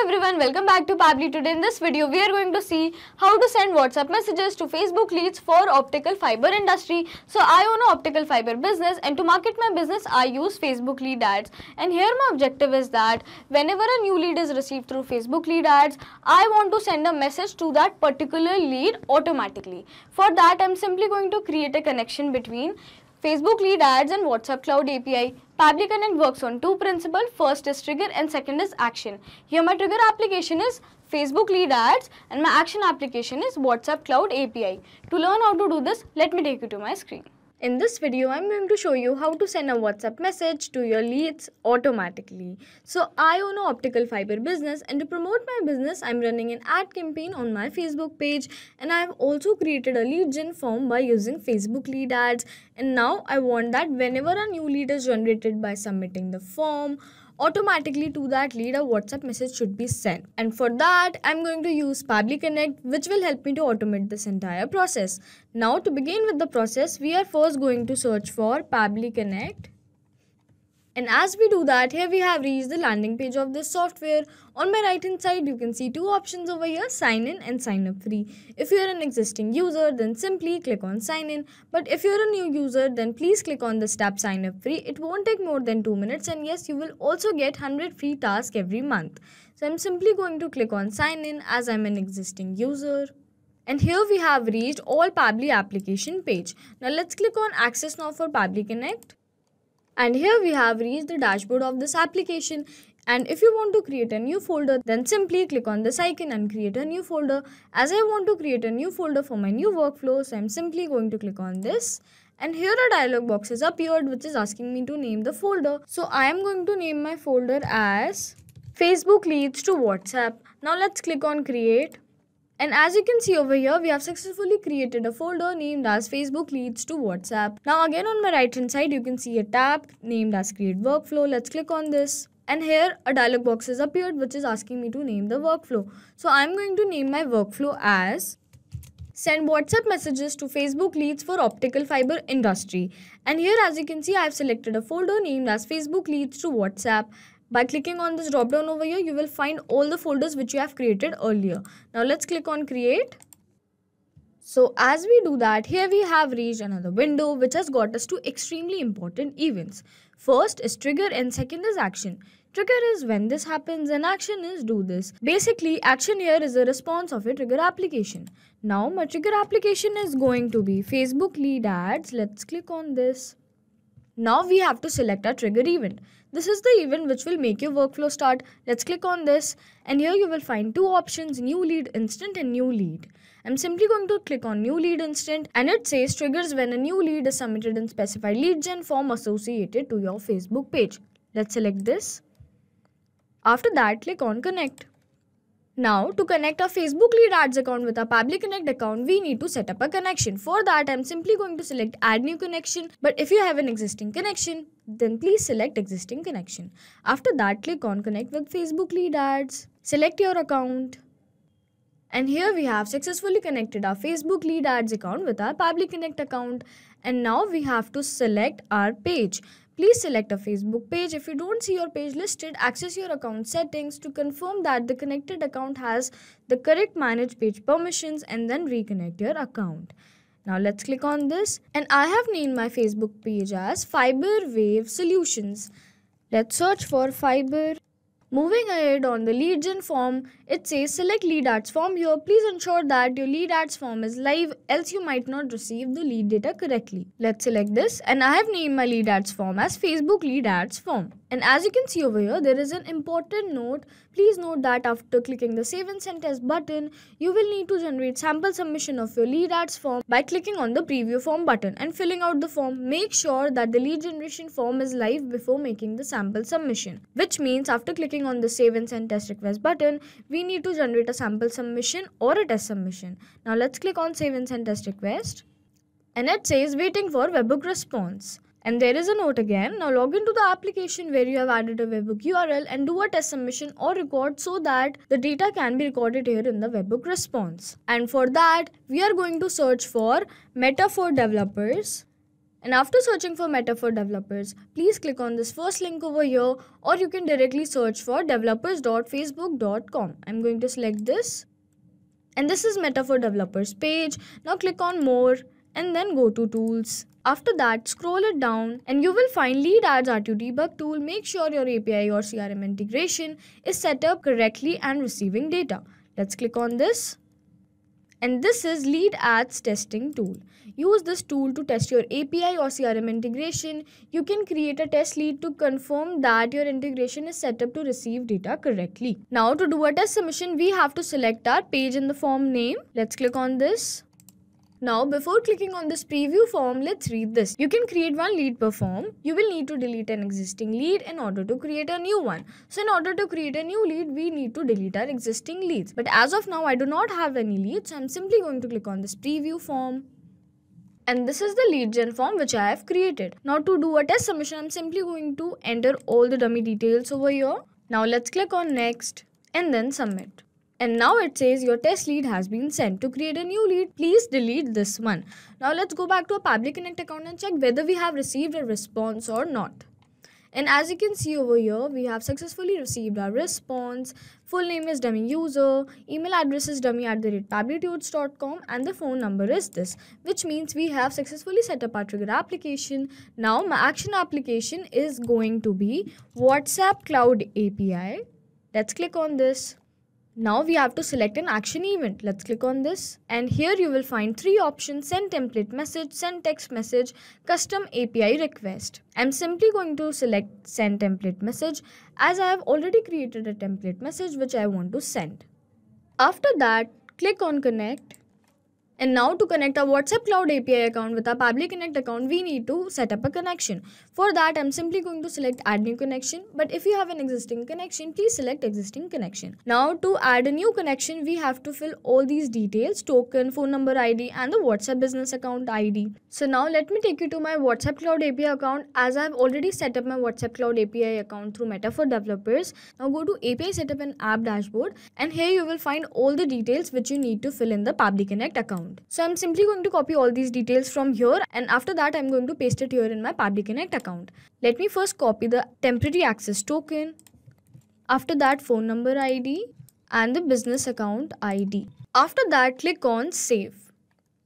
everyone, welcome back to Pabbly. Today in this video we are going to see how to send WhatsApp messages to Facebook leads for optical fiber industry. So I own an optical fiber business, and to market my business I use Facebook lead ads. And here my objective is that whenever a new lead is received through Facebook lead ads, I want to send a message to that particular lead automatically. For that I am simply going to create a connection between Facebook lead ads and WhatsApp Cloud API. Pabbly Connect works on two principles. First is trigger and second is action. Here my trigger application is Facebook lead ads and my action application is WhatsApp Cloud API. To learn how to do this, let me take you to my screen. In this video, I am going to show you how to send a WhatsApp message to your leads automatically. So I own an optical fiber business, and to promote my business, I am running an ad campaign on my Facebook page, and I have also created a lead gen form by using Facebook lead ads. And now I want that whenever a new lead is generated by submitting the form, automatically to that lead a WhatsApp message should be sent. And for that I'm going to use Pabbly Connect, which will help me to automate this entire process. Now to begin with the process, we are first going to search for Pabbly Connect. And as we do that, here we have reached the landing page of this software. On my right hand side, you can see two options over here, sign in and sign up free. If you are an existing user, then simply click on sign in. But if you are a new user, then please click on this tab sign up free. It won't take more than 2 minutes, and yes, you will also get 100 free tasks every month. So I'm simply going to click on sign in as I'm an existing user. And here we have reached all Pabbly application page. Now let's click on access now for Pabbly Connect. And here we have reached the dashboard of this application. And if you want to create a new folder, then simply click on this icon and create a new folder. As I want to create a new folder for my new workflow, so I'm simply going to click on this. And here a dialog box has appeared which is asking me to name the folder. So I am going to name my folder as Facebook leads to WhatsApp. Now let's click on create. And as you can see over here, we have successfully created a folder named as Facebook leads to WhatsApp. Now again on my right hand side, you can see a tab named as create workflow. Let's click on this. And here a dialog box has appeared which is asking me to name the workflow. So I'm going to name my workflow as send WhatsApp messages to Facebook leads for optical fiber industry. And here as you can see, I have selected a folder named as Facebook leads to WhatsApp. By clicking on this drop down over here, you will find all the folders which you have created earlier. Now let's click on create. So as we do that, here we have reached another window which has got us to extremely important events. First is trigger and second is action. Trigger is when this happens and action is do this. Basically, action here is a response of a trigger application. Now my trigger application is going to be Facebook lead ads. Let's click on this. Now we have to select our trigger event. This is the event which will make your workflow start. Let's click on this, and here you will find two options, new lead instant and new lead. I'm simply going to click on new lead instant, and it says triggers when a new lead is submitted in specified lead gen form associated to your Facebook page. Let's select this. After that, click on connect. Now, to connect our Facebook lead ads account with our Pabbly Connect account, we need to set up a connection. For that, I'm simply going to select add new connection. But if you have an existing connection, then please select existing connection. After that, click on connect with Facebook lead ads. Select your account. And here we have successfully connected our Facebook lead ads account with our Pabbly Connect account. And now we have to select our page. Please select a Facebook page. If you don't see your page listed, access your account settings to confirm that the connected account has the correct manage page permissions, and then reconnect your account. Now let's click on this, and I have named my Facebook page as Fiber Wave Solutions. Let's search for fiber. Moving ahead on the lead gen form, it says select lead ads form here. Please ensure that your lead ads form is live, else you might not receive the lead data correctly. Let's select this, and I have named my lead ads form as Facebook lead ads form. And as you can see over here, there is an important note. Please note that after clicking the save and send test button, you will need to generate sample submission of your lead ads form by clicking on the preview form button and filling out the form. Make sure that the lead generation form is live before making the sample submission, which means after clicking on the save and send test request button, we need to generate a sample submission or a test submission. Now let's click on save and send test request, and it says waiting for webhook response. And there is a note again. Now log into the application where you have added a webhook URL and do a test submission or record so that the data can be recorded here in the webhook response. And for that, we are going to search for Meta for Developers. And after searching for Meta for developers, please click on this first link over here, or you can directly search for developers.facebook.com. I'm going to select this. And this is Meta for developers page. Now click on more and then go to tools. After that, scroll it down and you will find lead ads RTO debug tool. Make sure your API or CRM integration is set up correctly and receiving data. Let's click on this. And this is lead ads testing tool. Use this tool to test your API or CRM integration. You can create a test lead to confirm that your integration is set up to receive data correctly. Now to do a test submission, we have to select our page in the form name. Let's click on this. Now before clicking on this preview form, let's read this. You can create one lead per form. You will need to delete an existing lead in order to create a new one. So in order to create a new lead, we need to delete our existing leads. But as of now, I do not have any leads. So I'm simply going to click on this preview form. And this is the lead gen form which I have created. Now to do a test submission, I'm simply going to enter all the dummy details over here. Now let's click on next and then submit. And now it says your test lead has been sent. To create a new lead, please delete this one. Now let's go back to our Pabbly Connect account and check whether we have received a response or not. And as you can see over here, we have successfully received our response. Full name is dummy user, email address is dummy@pabblytudes.com, and the phone number is this, which means we have successfully set up our trigger application. Now my action application is going to be WhatsApp Cloud API. Let's click on this. Now we have to select an action event. Let's click on this. And here you will find three options: send template message, send text message, custom API request. I'm simply going to select send template message as I have already created a template message which I want to send. After that, click on connect. And now to connect our WhatsApp Cloud API account with our Pabbly Connect account, we need to set up a connection. For that, I'm simply going to select add new connection. But if you have an existing connection, please select existing connection. Now to add a new connection, we have to fill all these details: token, phone number ID, and the WhatsApp business account ID. So now let me take you to my WhatsApp Cloud API account, as I've already set up my WhatsApp Cloud API account through Meta for developers. Now go to API setup and app dashboard, and here you will find all the details which you need to fill in the Pabbly Connect account. So I'm simply going to copy all these details from here, and after that I'm going to paste it here in my Pabbly Connect account. Let me first copy the temporary access token, after that phone number ID and the business account ID. After that, click on save.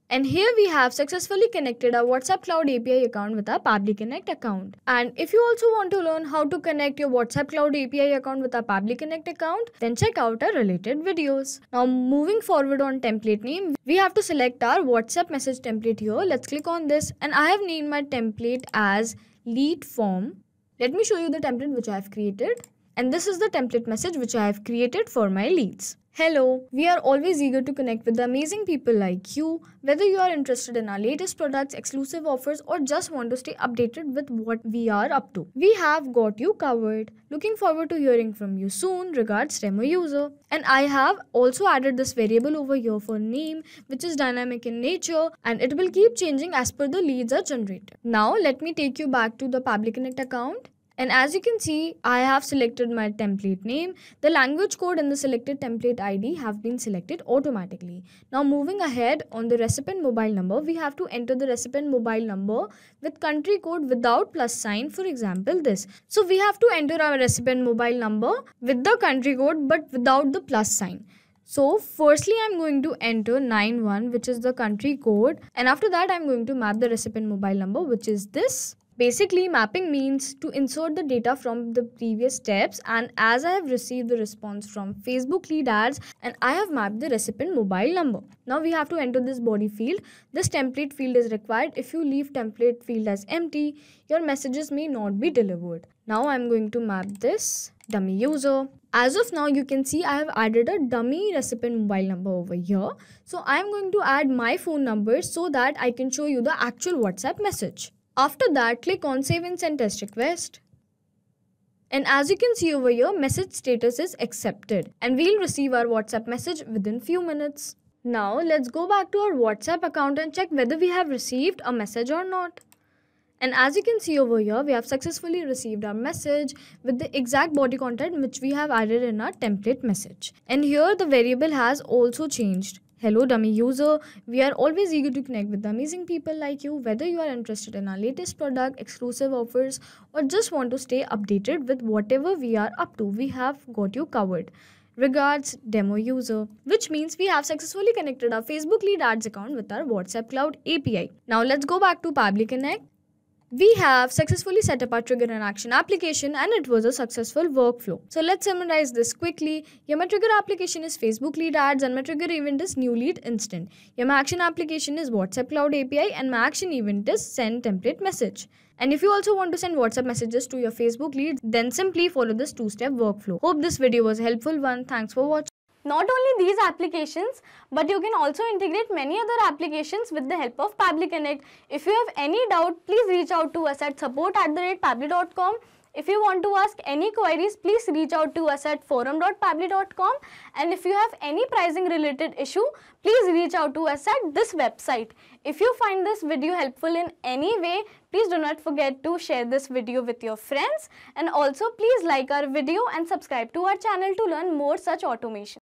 And here we have successfully connected our WhatsApp Cloud API account with our Pabbly Connect account. And if you also want to learn how to connect your WhatsApp Cloud API account with our Pabbly Connect account, then check out our related videos. Now moving forward on template name, we have to select our WhatsApp message template here. Let's click on this, and I have named my template as lead form. Let me show you the template which I have created. And this is the template message which I have created for my leads. Hello, we are always eager to connect with the amazing people like you. Whether you are interested in our latest products, exclusive offers, or just want to stay updated with what we are up to, we have got you covered. Looking forward to hearing from you soon. Regards, demo user. And I have also added this variable over here for name, which is dynamic in nature, and it will keep changing as per the leads are generated. Now let me take you back to the Pabbly Connect account. And as you can see, I have selected my template name. The language code and the selected template ID have been selected automatically. Now moving ahead, on the recipient mobile number, we have to enter the recipient mobile number with country code without plus sign, for example this. So we have to enter our recipient mobile number with the country code but without the plus sign. So firstly, I'm going to enter 91, which is the country code, and after that I'm going to map the recipient mobile number, which is this. Basically, mapping means to insert the data from the previous steps, and as I have received the response from Facebook lead ads, and I have mapped the recipient mobile number. Now we have to enter this body field. This template field is required. If you leave template field as empty, your messages may not be delivered. Now I'm going to map this dummy user. As of now, you can see I have added a dummy recipient mobile number over here. So I'm going to add my phone number so that I can show you the actual WhatsApp message. After that, click on Save and Send Test Request. And as you can see over here, message status is accepted. And we'll receive our WhatsApp message within few minutes. Now, let's go back to our WhatsApp account and check whether we have received a message or not. And as you can see over here, we have successfully received our message with the exact body content which we have added in our template message. And here the variable has also changed. Hello dummy user, we are always eager to connect with amazing people like you, whether you are interested in our latest product, exclusive offers, or just want to stay updated with whatever we are up to, we have got you covered. Regards, demo user, which means we have successfully connected our Facebook lead ads account with our WhatsApp Cloud API. Now let's go back to Pabbly Connect. We have successfully set up our trigger and action application and it was a successful workflow. So let's summarize this quickly. Your trigger application is Facebook lead ads and my trigger event is new lead instant. Your action application is WhatsApp Cloud API and my action event is send template message. And if you also want to send WhatsApp messages to your Facebook leads, then simply follow this two-step workflow. Hope this video was a helpful one. Thanks for watching. Not only these applications, but you can also integrate many other applications with the help of Pabbly Connect. If you have any doubt, please reach out to us at support@pabbly.com. If you want to ask any queries, please reach out to us at forum.pabbly.com. And if you have any pricing related issue, please reach out to us at this website. If you find this video helpful in any way, please do not forget to share this video with your friends. And also please like our video and subscribe to our channel to learn more such automation.